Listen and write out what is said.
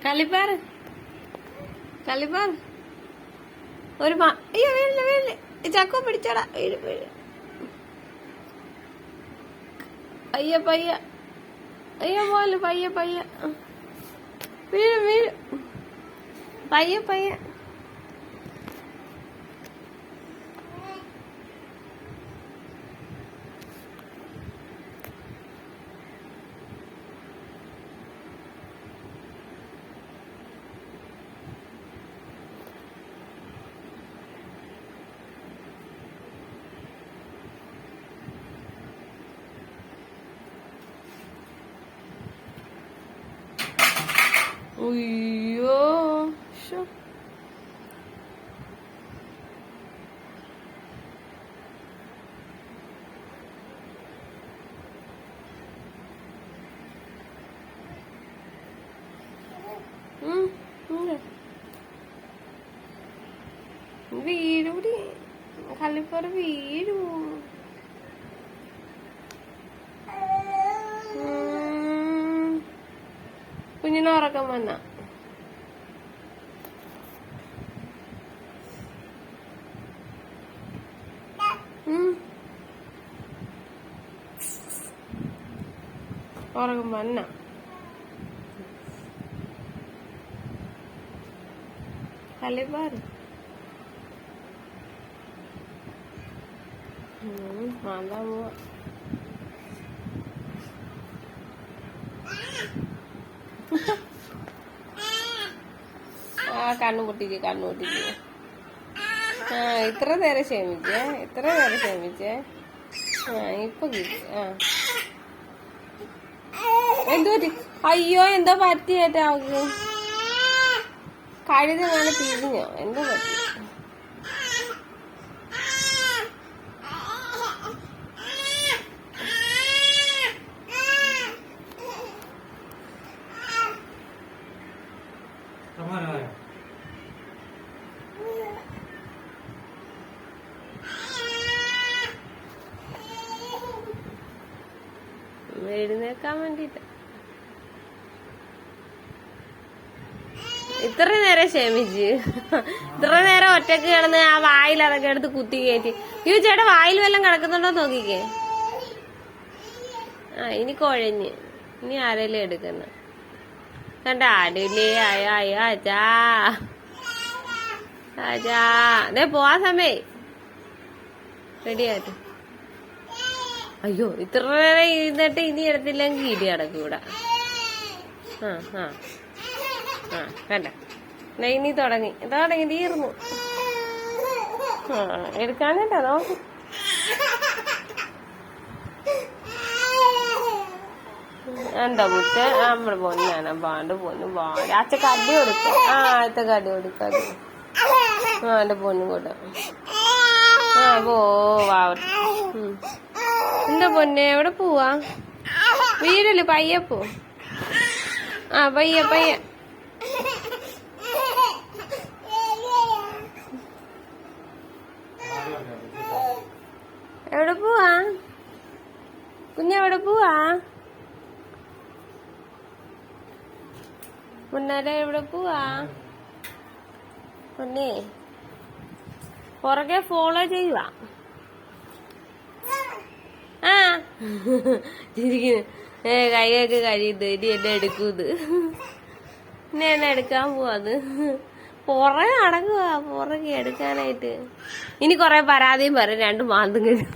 കളിപ്പാറ് കളിപ്പാറ് ഒരു അയ്യോ വീഴില്ല വീഴില്ല ചക്കോ പിടിച്ചടാ വീഴും വീഴും പയ്യ പയ്യ അയ്യോ പോലെ പയ്യ പയ്യ വീഴും വീഴും പയ്യ പയ്യ അയ്യോ വീടൂടി കളിപ്പറ വീടൂ കുഞ്ഞിനെ ഉറക്കം വന്ന ഉറക്കം വന്ന കളിപ്പാറ് മാന്താ പോവാ കണ്ണു പൊട്ടിക്ക് ഇത്ര നേരം ക്ഷമിച്ചേ ഇപ്പൊ കിട്ടി എന്തോ അയ്യോ എന്തോ പറ്റിയേട്ടാ അവക്ക് കഴുത അങ്ങനെ പിരിഞ്ഞോ എന്തോ പറ്റി എഴുന്നേക്കാൻ വേണ്ടിട്ട് ഇത്ര നേരം ക്ഷമിച്ച് ഇത്ര നേരം ഒറ്റക്ക് കിടന്ന് ആ വായിൽ അതൊക്കെ എടുത്ത് കുത്തി കയറ്റി ഈ ചേട്ടാ വായിൽ വല്ലതും കിടക്കുന്നുണ്ടോ നോക്കിക്കേ ഇനി കുഴഞ്ഞ് ഇനി ആരെങ്കിലും എടുക്കുന്ന കണ്ട ആടില്ലേ അയ്യോ അയ്യോ അച്ഛാ അച്ഛാ അതെ പോവാ സമയേ റെഡിയായിട്ട് അയ്യോ ഇത്ര നേരം ഇരുന്നിട്ട് ഇനി എടുത്തില്ലെങ്കിൽ ഇടി അടക്കും ഇവിടെ കണ്ട ഇനി തുടങ്ങി തീർന്നു എടുക്കാനട്ടോ നോക്ക് എന്താ മുറ്റ നമ്മുടെ പൊന്നാണ് പാണ്ട് പൊന്നു പാട് അച്ഛ കടി കൊടുക്ക അച്ഛ കടി കൊടുക്കാതെ എന്റെ പൊന്നും കൂടെ പോവാവട്ടെ എന്താ പൊന്നെ എവിടെ പോവാ വീടല്ലേ പയ്യെ പോ പയ്യ പയ്യ എവിടെ പോവാ കുഞ്ഞെവിടെ പോവാ മുന്നേരെ എവിടെ പോവാ പൊന്നെ പുറകെ ഫോളോ ചെയ്യുക കൈയൊക്കെ കഴിയുന്നത് ഇനി എന്നെ എടുക്കൂത് ഇനി എന്നെ എടുക്കാൻ പോവാത് പുറകെ നടക്കുക പുറകെ എടുക്കാനായിട്ട് ഇനി കൊറേ പരാതിയും പറയും 2 മാന്തും കഴിയും